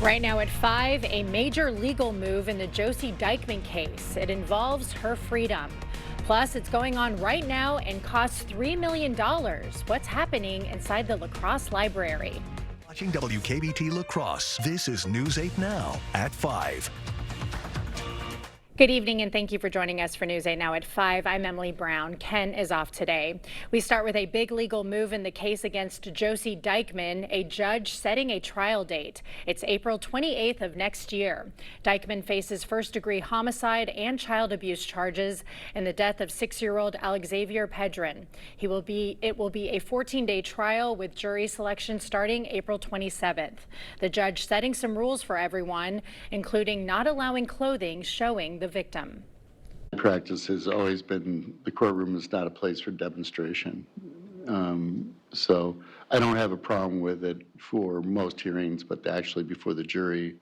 Right now at 5, a major legal move in the Josie Dykman case. It involves her freedom. Plus, it's going on right now and costs $3 million. What's happening inside the La Crosse Library? Watching WKBT La Crosse, this is News 8 Now at 5. Good evening and thank you for joining us for News 8 Now at 5. I'm Emily Brown. Ken is off today. We start with a big legal move in the case against Josie Dykman, a judge setting a trial date. It's April 28th of next year. Dykman faces first-degree homicide and child abuse charges in the death of 6-year-old Alexavier Pedron. It will be a 14-day trial with jury selection starting April 27th. The judge setting some rules for everyone, including not allowing clothing showing the victim. Practice has always been the courtroom is not a place for demonstration. So I don't have a problem with it for most hearings, but actually before the jury,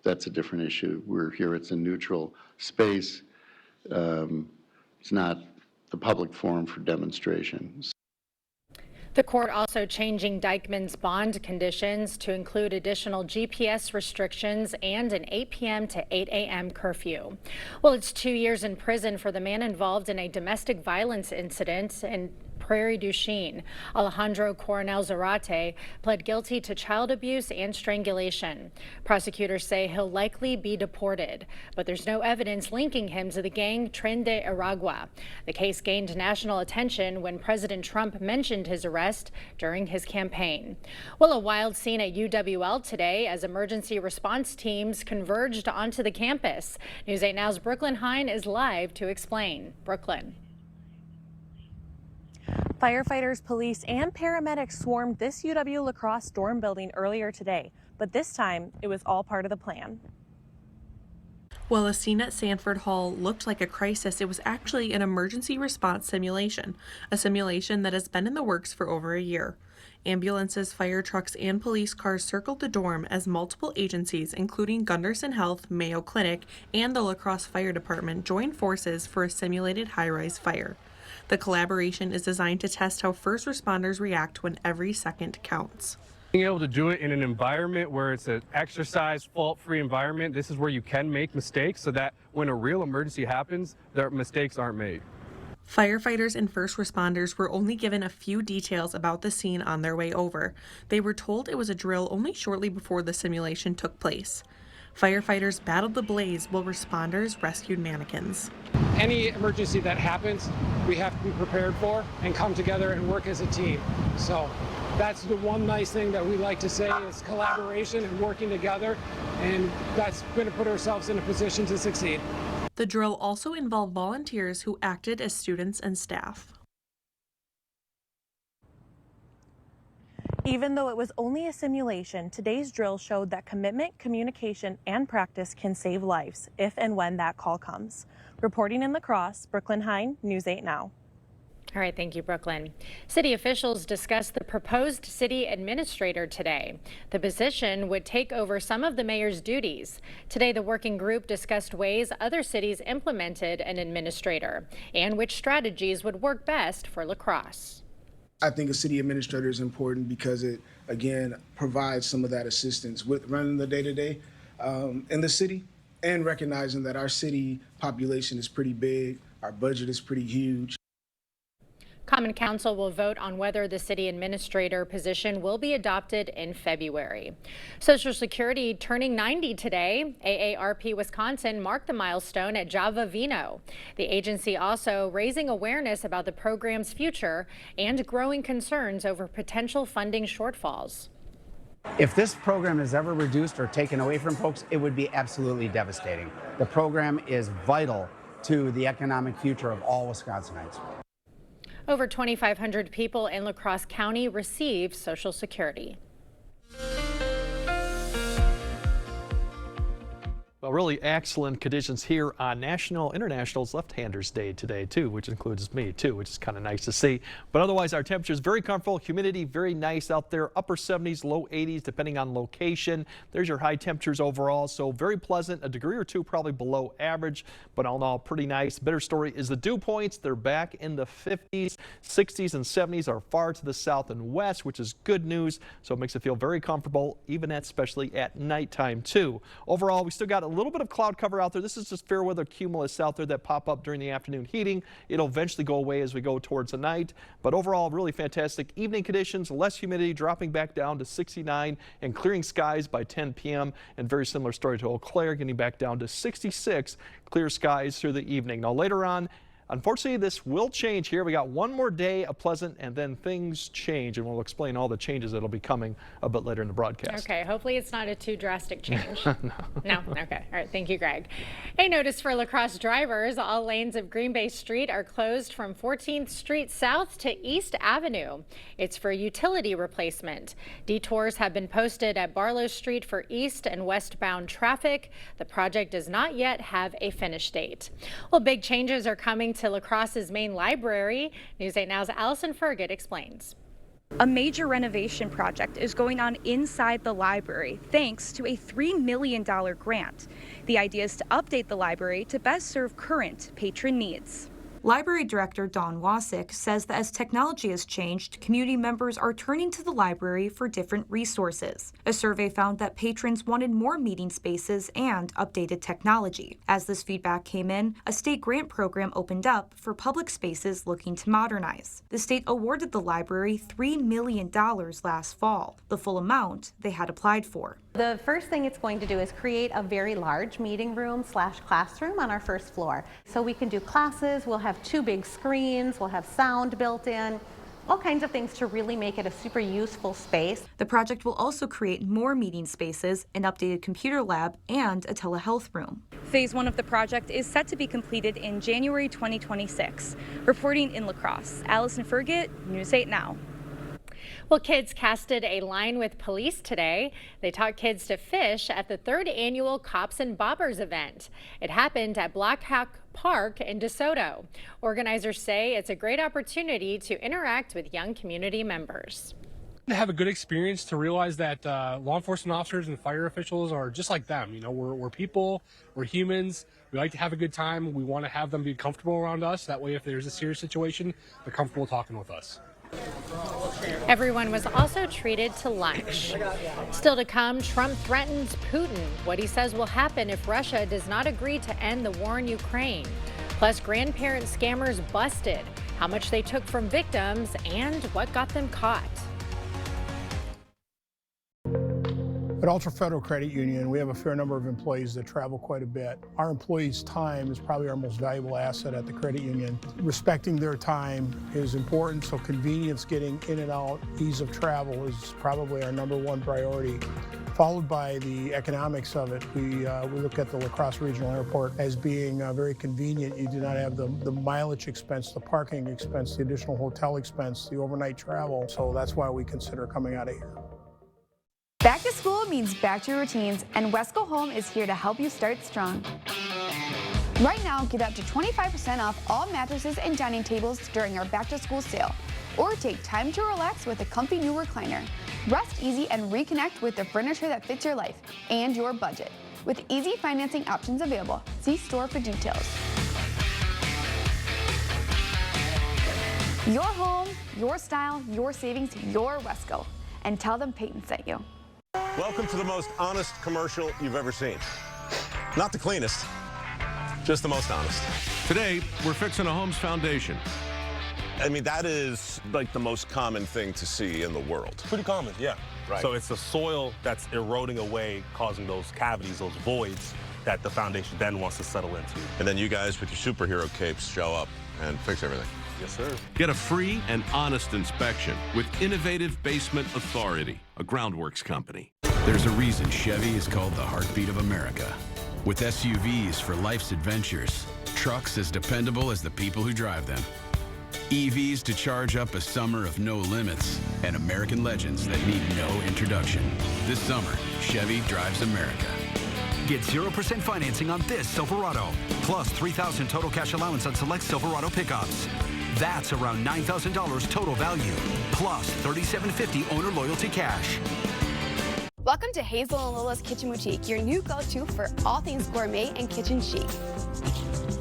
that's a different issue. We're here, it's a neutral space. It's not the public forum for demonstration. The court also changing Dykman's bond conditions to include additional GPS restrictions and an 8 p.m. to 8 a.m. curfew. Well, it's 2 years in prison for the man involved in a domestic violence incident in Prairie du Chien. Alejandro Coronel Zarate pled guilty to child abuse and strangulation. Prosecutors say he'll likely be deported, but there's no evidence linking him to the gang Tren de Aragua. The case gained national attention when President Trump mentioned his arrest during his campaign. Well, a wild scene at UWL today as emergency response teams converged onto the campus. News 8 Now's Brooklyn Hein is live to explain. Brooklyn. Firefighters, police, and paramedics swarmed this UW La Crosse dorm building earlier today, but this time it was all part of the plan. While a scene at Sanford Hall looked like a crisis, it was actually an emergency response simulation, a simulation that has been in the works for over a year. Ambulances, fire trucks, and police cars circled the dorm as multiple agencies, including Gunderson Health, Mayo Clinic, and the La Crosse Fire Department, joined forces for a simulated high-rise fire. The collaboration is designed to test how first responders react when every second counts. Being able to do it in an environment where it's an exercise, fault-free environment, this is where you can make mistakes so that when a real emergency happens, their mistakes aren't made. Firefighters and first responders were only given a few details about the scene on their way over. They were told it was a drill only shortly before the simulation took place. Firefighters battled the blaze while responders rescued mannequins. Any emergency that happens, we have to be prepared for and come together and work as a team. So that's the one nice thing that we like to say is collaboration and working together, and that's going to put ourselves in a position to succeed. The drill also involved volunteers who acted as students and staff. Even though it was only a simulation, today's drill showed that commitment, communication, and practice can save lives if and when that call comes. Reporting in La Crosse, Brooklyn Hein, News 8 Now. All right, thank you, Brooklyn. City officials discussed the proposed city administrator today. The position would take over some of the mayor's duties. Today, the working group discussed ways other cities implemented an administrator and which strategies would work best for La Crosse. I think a city administrator is important because it, again, provides some of that assistance with running the day-to-day in the city and recognizing that our city population is pretty big, our budget is pretty huge. Common Council will vote on whether the city administrator position will be adopted in February. Social Security turning 90 today. AARP Wisconsin marked the milestone at Java Vino. The agency also raising awareness about the program's future and growing concerns over potential funding shortfalls. If this program is ever reduced or taken away from folks, it would be absolutely devastating. The program is vital to the economic future of all Wisconsinites. Over 2,500 people in La Crosse County receive Social Security. Well, really excellent conditions here on International's Left-Handers Day today, too, which includes me, too, which is kind of nice to see. But otherwise, our temperature is very comfortable. Humidity, very nice out there. Upper 70s, low 80s, depending on location. There's your high temperatures overall. So very pleasant. A degree or two probably below average, but all in all, pretty nice. Better story is the dew points. They're back in the 50s. 60s and 70s are far to the south and west, which is good news. So it makes it feel very comfortable, even especially at nighttime, too. Overall, we still got a little bit of cloud cover out there. This is just fair weather cumulus out there that pop up during the afternoon heating. It'll eventually go away as we go towards the night. But overall, really fantastic evening conditions, less humidity, dropping back down to 69 and clearing skies by 10 p.m. And very similar story to Eau Claire, getting back down to 66, clear skies through the evening. Now later on, unfortunately, this will change here. We got one more day of pleasant, and then things change, and we'll explain all the changes that'll be coming a bit later in the broadcast. Okay, hopefully it's not a too drastic change. No? Okay. All right. Thank you, Greg. A notice for La Crosse drivers. All lanes of Green Bay Street are closed from 14th Street South to East Avenue. It's for utility replacement. Detours have been posted at Barlow Street for east and westbound traffic. The project does not yet have a finish date. Well, big changes are coming to La Crosse's main library. News 8 Now's Allison Fergut explains. A major renovation project is going on inside the library thanks to a $3 million grant. The idea is to update the library to best serve current patron needs. Library Director Dawn Wasick says that as technology has changed, community members are turning to the library for different resources. A survey found that patrons wanted more meeting spaces and updated technology. As this feedback came in, a state grant program opened up for public spaces looking to modernize. The state awarded the library $3 million last fall, the full amount they had applied for. The first thing it's going to do is create a very large meeting room / classroom on our first floor. So we can do classes, we'll have 2 big screens, we'll have sound built in, all kinds of things to really make it a super useful space. The project will also create more meeting spaces, an updated computer lab, and a telehealth room. Phase 1 of the project is set to be completed in January 2026. Reporting in La Crosse, Allison Fergut, News 8 Now. Well, kids casted a line with police today. They taught kids to fish at the 3rd annual Cops and Bobbers event. It happened at Blackhawk Park in DeSoto. Organizers say it's a great opportunity to interact with young community members. To have a good experience, to realize that law enforcement officers and fire officials are just like them. You know, we're people, we're humans. We like to have a good time. We want to have them be comfortable around us. That way, if there's a serious situation, they're comfortable talking with us. Everyone was also treated to lunch. Still to come, Trump threatens Putin, what he says will happen if Russia does not agree to end the war in Ukraine. Plus, grandparent scammers busted, how much they took from victims, and what got them caught. At Ultra Federal Credit Union, we have a fair number of employees that travel quite a bit. Our employees' time is probably our most valuable asset at the credit union. Respecting their time is important, so convenience, getting in and out, ease of travel is probably our #1 priority, followed by the economics of it. We look at the La Crosse Regional Airport as being very convenient. You do not have the mileage expense, the parking expense, the additional hotel expense, the overnight travel, so that's why we consider coming out of here. Back to school means back to routines, and Wesco Home is here to help you start strong. Right now, get up to 25% off all mattresses and dining tables during our back to school sale. Or take time to relax with a comfy new recliner. Rest easy and reconnect with the furniture that fits your life and your budget. With easy financing options available, see store for details. Your home, your style, your savings, your Wesco. And tell them Peyton sent you. Welcome to the most honest commercial you've ever seen. Not the cleanest, just the most honest. Today, we're fixing a home's foundation. I mean, that is like the most common thing to see in the world. Pretty common, yeah. Right. So it's the soil that's eroding away, causing those cavities, those voids that the foundation then wants to settle into. And then you guys with your superhero capes show up and fix everything. Yes, sir. Get a free and honest inspection with Innovative Basement Authority, a Groundworks company. There's a reason Chevy is called the heartbeat of America. With SUVs for life's adventures, trucks as dependable as the people who drive them, EVs to charge up a summer of no limits, and American legends that need no introduction. This summer, Chevy drives America. Get 0% financing on this Silverado, plus $3,000 total cash allowance on select Silverado pickups. That's around $9,000 total value, plus $3,750 owner loyalty cash. Welcome to Hazel and Lola's Kitchen Boutique, your new go-to for all things gourmet and kitchen chic.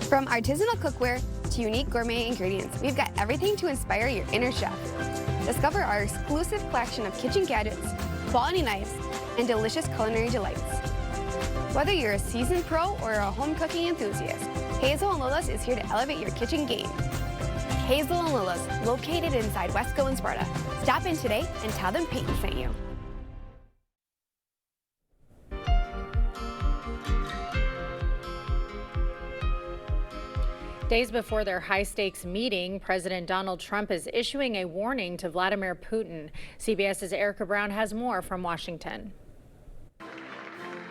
From artisanal cookware to unique gourmet ingredients, we've got everything to inspire your inner chef. Discover our exclusive collection of kitchen gadgets, quality knives, and delicious culinary delights. Whether you're a seasoned pro or a home cooking enthusiast, Hazel and Lola's is here to elevate your kitchen game. Hazel and Lola's, located inside Wesco and Sparta. Stop in today and tell them Peyton sent you. Days before their high-stakes meeting, President Donald Trump is issuing a warning to Vladimir Putin. CBS's Erica Brown has more from Washington.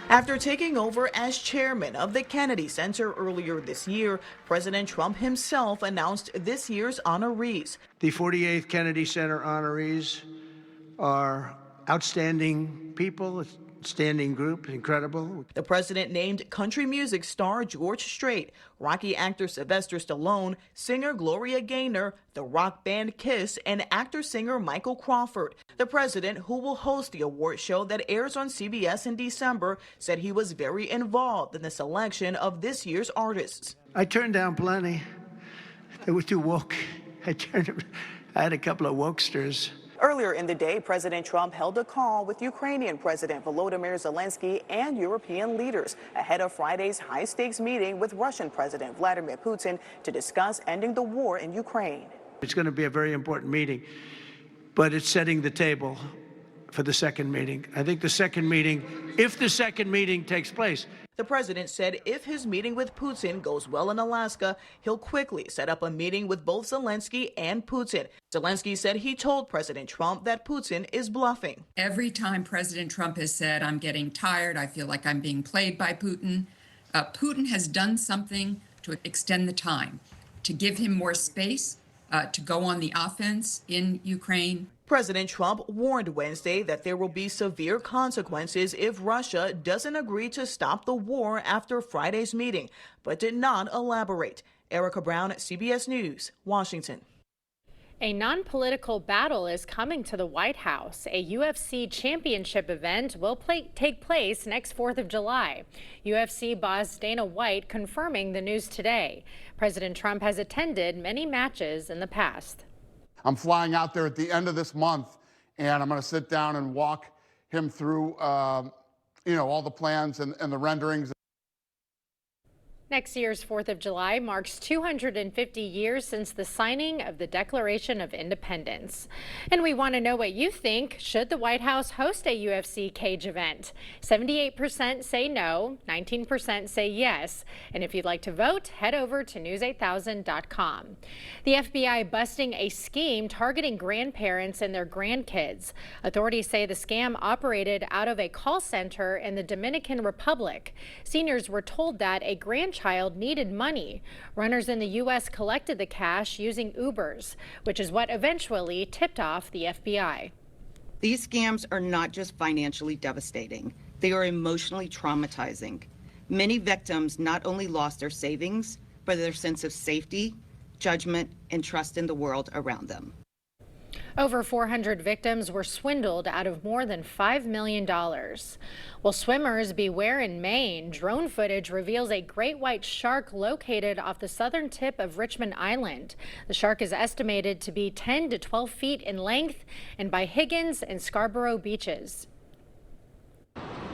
After taking over as chairman of the Kennedy Center earlier this year, President Trump himself announced this year's honorees. The 48th Kennedy Center honorees are outstanding people, outstanding group, incredible. The president named country music star George Strait, Rocky actor Sylvester Stallone, singer Gloria Gaynor, the rock band Kiss, and actor-singer Michael Crawford. The president, who will host the award show that airs on CBS in December, said he was very involved in the selection of this year's artists. I turned down plenty. They were too woke. I had a couple of wokesters. Earlier in the day, President Trump held a call with Ukrainian President Volodymyr Zelensky and European leaders ahead of Friday's high-stakes meeting with Russian President Vladimir Putin to discuss ending the war in Ukraine. It's going to be a very important meeting, but it's setting the table for the second meeting. I think the second meeting, if the second meeting takes place. The president said if his meeting with Putin goes well in Alaska, he'll quickly set up a meeting with both Zelensky and Putin. Zelensky said he told President Trump that Putin is bluffing. Every time President Trump has said, I'm getting tired, I feel like I'm being played by Putin, Putin has done something to extend the time, to give him more space, to go on the offense in Ukraine. President Trump warned Wednesday that there will be severe consequences if Russia doesn't agree to stop the war after Friday's meeting, but did not elaborate. Erica Brown, CBS News, Washington. A non-political battle is coming to the White House. A UFC championship event will take place next 4th of July. UFC boss Dana White confirming the news today. President Trump has attended many matches in the past. I'm flying out there at the end of this month, and I'm going to sit down and walk him through, all the plans and the renderings. Next year's 4th of July marks 250 years since the signing of the Declaration of Independence. And we want to know what you think. Should the White House host a UFC cage event? 78% say no, 19% say yes. And if you'd like to vote, head over to news8000.com. The FBI busting a scheme targeting grandparents and their grandkids. Authorities say the scam operated out of a call center in the Dominican Republic. Seniors were told that a grandchild needed money. Runners in the U.S. collected the cash using Ubers, which is what eventually tipped off the FBI. These scams are not just financially devastating, they are emotionally traumatizing. Many victims not only lost their savings, but their sense of safety, judgment, and trust in the world around them. Over 400 victims were swindled out of more than $5 million. Well, swimmers beware in Maine. Drone footage reveals a great white shark located off the southern tip of Richmond Island. The shark is estimated to be 10 to 12 feet in length and by Higgins and Scarborough beaches.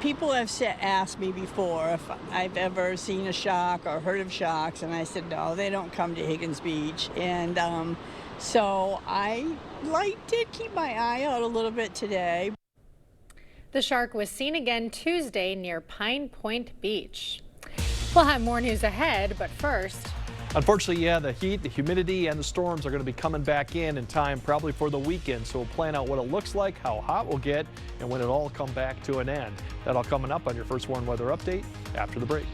People have asked me before if I've ever seen a shark or heard of sharks, and I said no, they don't come to Higgins Beach. And so I like to keep my eye out a little bit today. The shark was seen again Tuesday near Pine Point Beach. We'll have more news ahead, but first. Unfortunately, yeah, the heat, the humidity, and the storms are going to be coming back in time probably for the weekend. So we'll plan out what it looks like, how hot we'll get, and when it all come back to an end. That all coming up on your First Warn Weather Update after the break.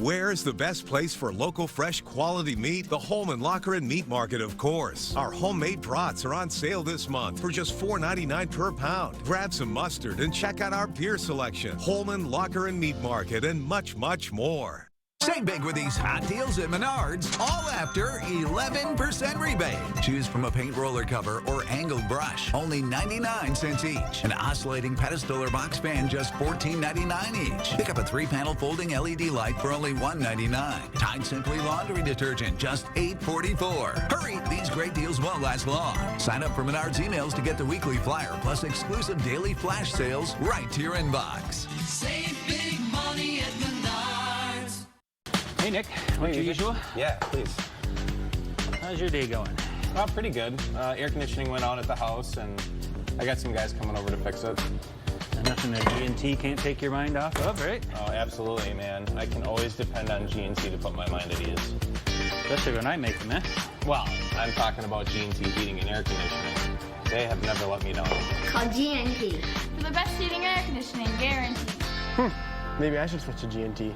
Where's the best place for local, fresh, quality meat? The Holman Locker and Meat Market, of course. Our homemade brats are on sale this month for just $4.99 per pound. Grab some mustard and check out our beer selection. Holman Locker and Meat Market, and much, much more. Save big with these hot deals at Menards, all after 11% rebate. Choose from a paint roller cover or angled brush, only 99 cents each. An oscillating pedestal or box fan, just $14.99 each. Pick up a 3-panel folding LED light for only $1.99. Tide Simply laundry detergent, just $8.44. Hurry, these great deals won't last long. Sign up for Menards emails to get the weekly flyer, plus exclusive daily flash sales right to your inbox. Save big money at Menards. Hey Nick, what's your usual? Yeah, please. How's your day going? Oh, pretty good. Air conditioning went out at the house, and I got some guys coming over to fix it. And nothing that G&T can't take your mind off of, right? Oh, absolutely, man. I can always depend on G&T to put my mind at ease. Especially when I make them, eh? Well, I'm talking about G&T heating and air conditioning. They have never let me down. Call G&T. For the best heating and air conditioning, guaranteed. Maybe I should switch to G&T.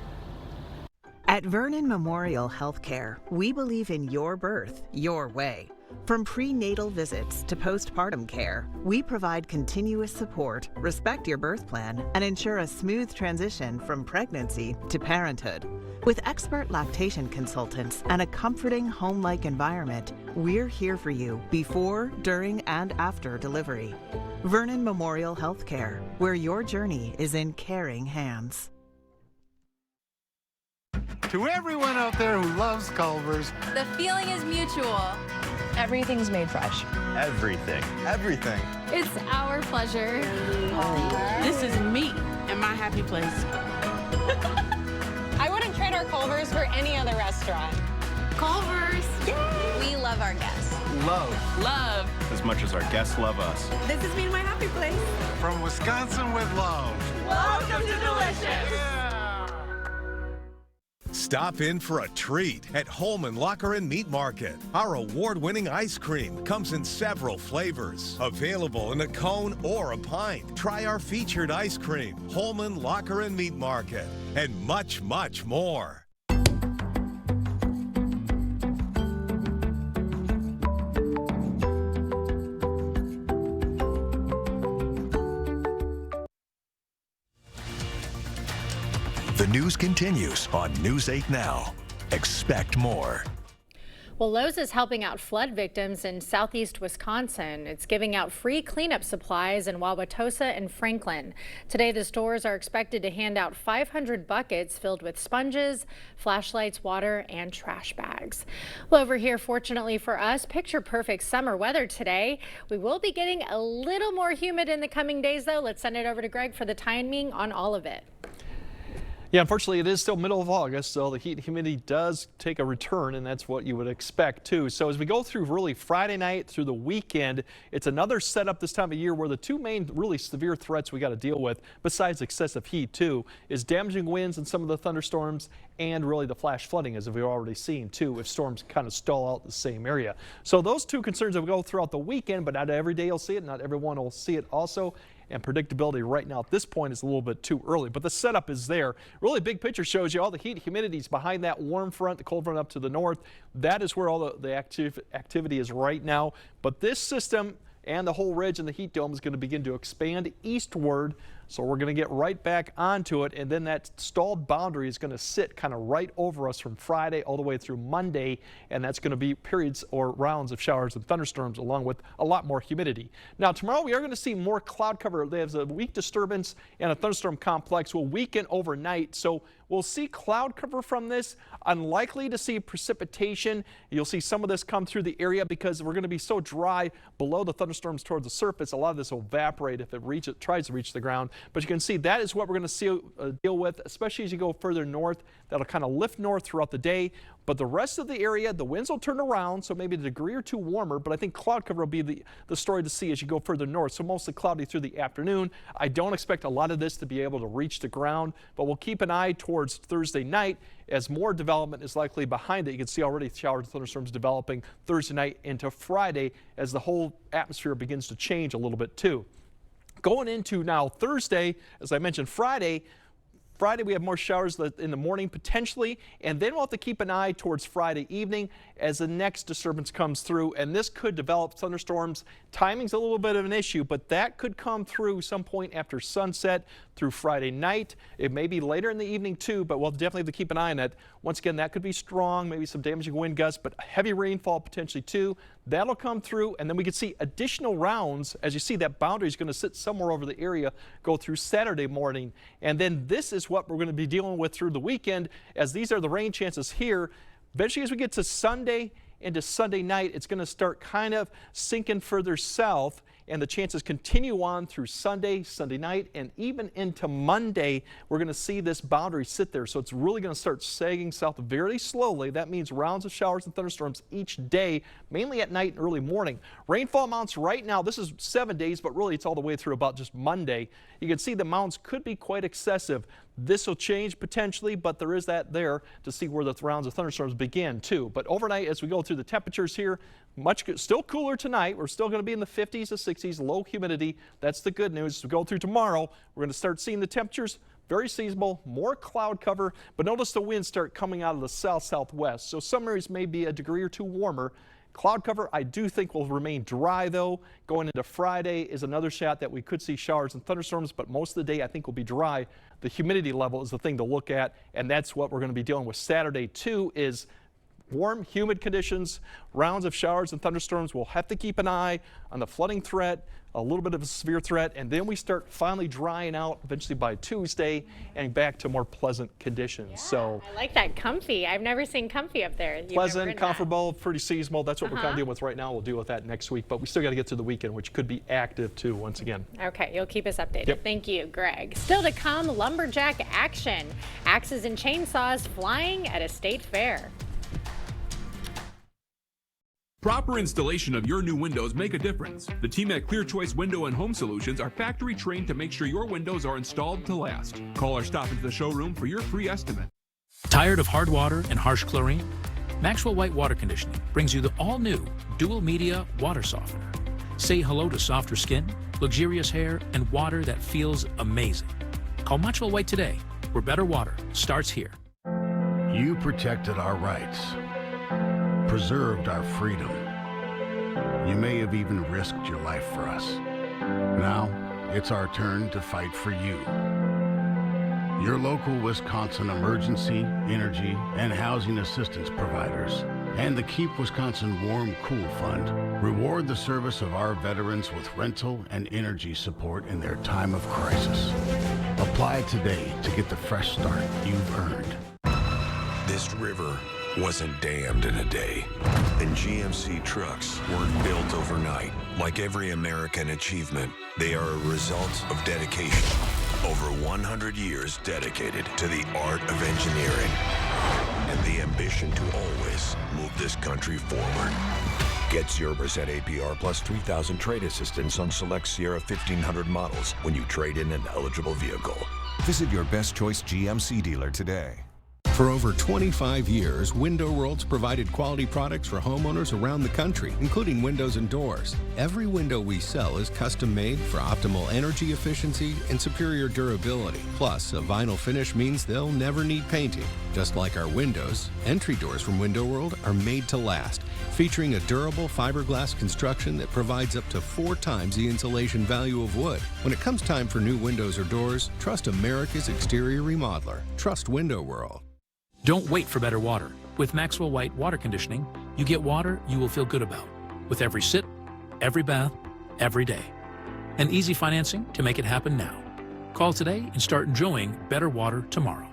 At Vernon Memorial Healthcare, we believe in your birth, your way. From prenatal visits to postpartum care, we provide continuous support, respect your birth plan, and ensure a smooth transition from pregnancy to parenthood. With expert lactation consultants and a comforting home-like environment, we're here for you before, during, and after delivery. Vernon Memorial Healthcare, where your journey is in caring hands. To everyone out there who loves Culver's, The feeling is mutual. Everything's made fresh. everything. It's our pleasure. This is me and my happy place. I wouldn't trade our Culver's for any other restaurant. Culver's. We love our guests. Love. As much as our guests love us. This has been my happy place. From Wisconsin with love. Welcome to Delicious. Stop in for a treat at Holman Locker and Meat Market. Our award-winning ice cream comes in several flavors, available in a cone or a pint. Try our featured ice cream, Holman Locker and Meat Market, and much, much more. The news continues on News 8 Now. Expect more. Well, Lowe's is helping out flood victims in southeast Wisconsin. It's giving out free cleanup supplies in Wauwatosa and Franklin. Today, the stores are expected to hand out 500 buckets filled with sponges, flashlights, water, and trash bags. Well, over here, fortunately for us, picture perfect summer weather today. We will be getting a little more humid in the coming days, though. Let's send it over to Greg for the timing on all of it. Yeah, unfortunately, it is still middle of August, so the heat and humidity does take a return, and that's what you would expect, too. So as we go through really Friday night through the weekend, it's another setup this time of year where the two main really severe threats we got to deal with, besides excessive heat, too, is damaging winds and some of the thunderstorms and really the flash flooding, as we've already seen, too, if storms kind of stall out the same area. So those two concerns will go throughout the weekend, but not every day you'll see it. Not everyone will see it also. And predictability right now at this point is a little bit too early, but the setup is there. Really big picture shows you all the heat, humidity is behind that warm front, the cold front up to the north. That is where all the activity is right now. But this system and the whole ridge and the heat dome is going to begin to expand eastward. So we're going to get right back onto it, and then that stalled boundary is going to sit kind of right over us from Friday all the way through Monday, and that's going to be periods or rounds of showers and thunderstorms along with a lot more humidity. Now tomorrow we are going to see more cloud cover. There's a weak disturbance and a thunderstorm complex will weaken overnight, so we'll see cloud cover from this. Unlikely to see precipitation. You'll see some of this come through the area because we're going to be so dry below the thunderstorms towards the surface. A lot of this will evaporate if it tries to reach the ground. But you can see that is what we're going to see deal with, especially as you go further north. That'll kind of lift north throughout the day. But the rest of the area, the winds will turn around, so maybe a degree or two warmer, but I think cloud cover will be the story to see as you go further north. So mostly cloudy through the afternoon. I don't expect a lot of this to be able to reach the ground, but we'll keep an eye towards Thursday night as more development is likely behind it. You can see already showers and thunderstorms developing Thursday night into Friday as the whole atmosphere begins to change a little bit too. Going into now Thursday, as I mentioned, Friday, Friday, we have more showers in the morning potentially, and then we'll have to keep an eye towards Friday evening as the next disturbance comes through, and this could develop thunderstorms. Timing's a little bit of an issue, but that could come through some point after sunset through Friday night. It may be later in the evening too, but we'll definitely have to keep an eye on that. Once again, that could be strong, maybe some damaging wind gusts, but heavy rainfall potentially too. That'll come through, and then we could see additional rounds. As you see, that boundary is going to sit somewhere over the area, go through Saturday morning, and then this is what we're going to be dealing with through the weekend, as these are the rain chances here. Eventually, as we get to Sunday into Sunday night, it's going to start kind of sinking further south, and the chances continue on through Sunday, Sunday night, and even into Monday. We're going to see this boundary sit there, so it's really going to start sagging south very slowly. That means rounds of showers and thunderstorms each day, mainly at night and early morning. Rainfall amounts right now, this is 7 days, but really it's all the way through about just Monday. You can see the amounts could be quite excessive. This will change potentially, but there is that there to see where the rounds of thunderstorms begin too. But overnight, as we go through the temperatures here, still cooler tonight. We're still going to be in the 50s to 60s, low humidity. That's the good news. As we go through tomorrow, we're going to start seeing the temperatures very seasonable, more cloud cover, but notice the winds start coming out of the south-southwest. So some areas may be a degree or two warmer. Cloud cover, I do think, will remain dry, though. Going into Friday is another shot that we could see showers and thunderstorms, but most of the day I think will be dry. The humidity level is the thing to look at, and that's what we're going to be dealing with Saturday, too, is warm, humid conditions, rounds of showers and thunderstorms. We'll have to keep an eye on the flooding threat, a little bit of a severe threat, and then we start finally drying out eventually by Tuesday and back to more pleasant conditions. Yeah, so I like that comfy. I've never seen comfy up there. pleasant, comfortable, pretty seasonal. That's what we're kind of dealing with right now. We'll deal with that next week, but we still got to get through the weekend, which could be active too once again. Okay, you'll keep us updated. Yep. Thank you, Greg. Still to come, lumberjack action. Axes and chainsaws flying at a state fair. Proper installation of your new windows make a difference. The team at Clear Choice Window and Home Solutions are factory trained to make sure your windows are installed to last. Call or stop into the showroom for your free estimate. Tired of hard water and harsh chlorine? Maxwell White Water Conditioning brings you the all-new dual media water softener. Say hello to softer skin, luxurious hair, and water that feels amazing. Call Maxwell White today, where better water starts here. You protected our rights, preserved our freedom. You may have even risked your life for us. Now, it's our turn to fight for you. Your local Wisconsin emergency, energy, and housing assistance providers and the Keep Wisconsin Warm Cool Fund reward the service of our veterans with rental and energy support in their time of crisis. Apply today to get the fresh start you've earned. This river wasn't dammed in a day, and GMC trucks weren't built overnight. Like every American achievement, they are a result of dedication. Over 100 years dedicated to the art of engineering and the ambition to always move this country forward. Get 0% APR plus 3,000 trade assistance on select Sierra 1500 models when you trade in an eligible vehicle. Visit your Best Choice GMC dealer today. For over 25 years, Window World's provided quality products for homeowners around the country, including windows and doors. Every window we sell is custom made for optimal energy efficiency and superior durability. Plus, a vinyl finish means they'll never need painting. Just like our windows, entry doors from Window World are made to last, featuring a durable fiberglass construction that provides up to 4 times the insulation value of wood. When it comes time for new windows or doors, trust America's exterior remodeler. Trust Window World. Don't wait for better water. With Maxwell White Water Conditioning, you get water you will feel good about. With every sip, every bath, every day. And easy financing to make it happen now. Call today and start enjoying better water tomorrow.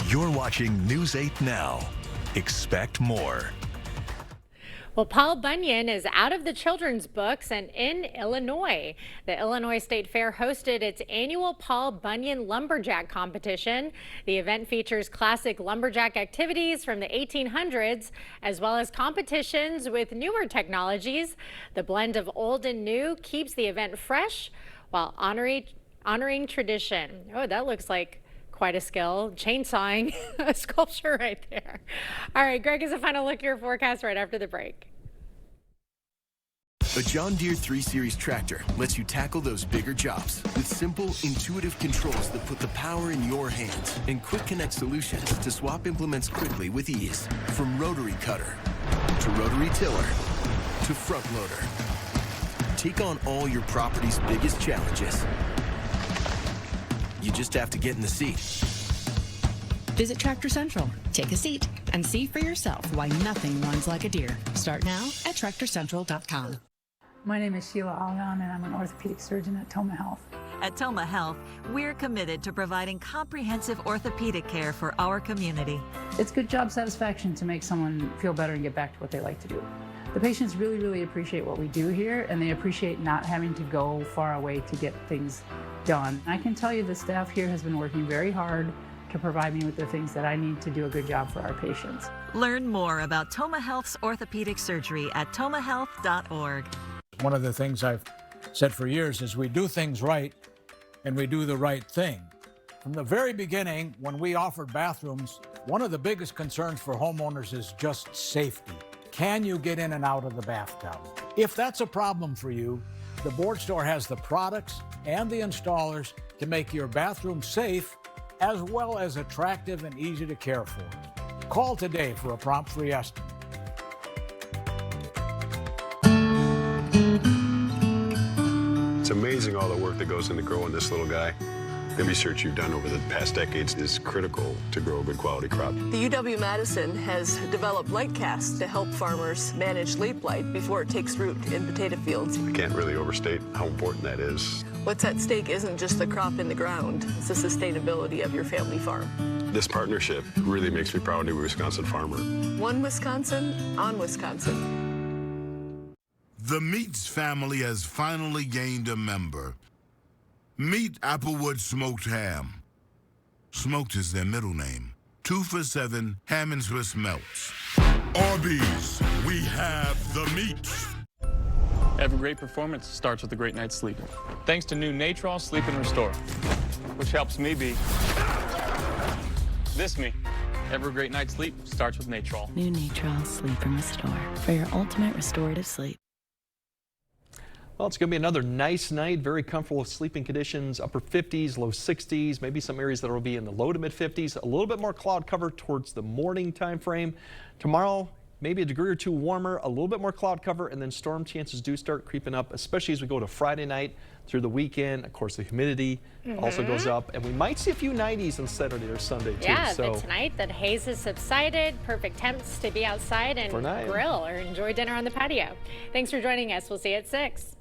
You're watching News 8 Now. Expect more. Well, Paul Bunyan is out of the children's books and in Illinois. The Illinois State Fair hosted its annual Paul Bunyan Lumberjack competition. The event features classic lumberjack activities from the 1800s, as well as competitions with newer technologies. The blend of old and new keeps the event fresh while honoring tradition. Oh, that looks like Quite a skill. Chainsawing a sculpture right there. All right, Greg is a final look at your forecast right after the break. A John Deere 3 Series tractor lets you tackle those bigger jobs with simple, intuitive controls that put the power in your hands and quick connect solutions to swap implements quickly with ease. From rotary cutter to rotary tiller to front loader. Take on all your property's biggest challenges. You just have to get in the seat. Visit Tractor Central, take a seat, and see for yourself why nothing runs like a Deere. Start now at TractorCentral.com. My name is Sheila Algon, and I'm an orthopedic surgeon at Toma Health. At Toma Health, we're committed to providing comprehensive orthopedic care for our community. It's good job satisfaction to make someone feel better and get back to what they like to do. The patients really, really appreciate what we do here, and they appreciate not having to go far away to get things done. I can tell you the staff here has been working very hard to provide me with the things that I need to do a good job for our patients. Learn more about Toma Health's orthopedic surgery at tomahealth.org. One of the things I've said for years is we do things right and we do the right thing. From the very beginning, when we offered bathrooms, one of the biggest concerns for homeowners is just safety. Can you get in and out of the bathtub? If that's a problem for you, the Board Store has the products and the installers to make your bathroom safe as well as attractive and easy to care for. Call today for a prompt free estimate. It's amazing all the work that goes into growing this little guy. The research you've done over the past decades is critical to grow a good quality crop. The UW-Madison has developed light casts to help farmers manage late blight before it takes root in potato fields. I can't really overstate how important that is. What's at stake isn't just the crop in the ground, it's the sustainability of your family farm. This partnership really makes me proud to be a Wisconsin farmer. One Wisconsin on Wisconsin. The Meats family has finally gained a member. Meet Applewood Smoked Ham. Smoked is their middle name. 2 for $7 ham and Swiss melts. Arby's, we have the meats. Every great performance starts with a great night's sleep. Thanks to new Natrol Sleep and Restore, which helps me be this me. Every great night's sleep starts with Natrol. New Natrol Sleep and Restore for your ultimate restorative sleep. Well, it's going to be another nice night, very comfortable sleeping conditions, upper 50s, low 60s, maybe some areas that will be in the low to mid 50s, a little bit more cloud cover towards the morning time frame. Tomorrow, maybe a degree or two warmer, a little bit more cloud cover, and then storm chances do start creeping up, especially as we go to Friday night through the weekend. Of course, the humidity also goes up, and we might see a few 90s on Saturday or Sunday, too. Yeah, but tonight that haze has subsided. Perfect temps to be outside and grill or enjoy dinner on the patio. Thanks for joining us. We'll see you at 6.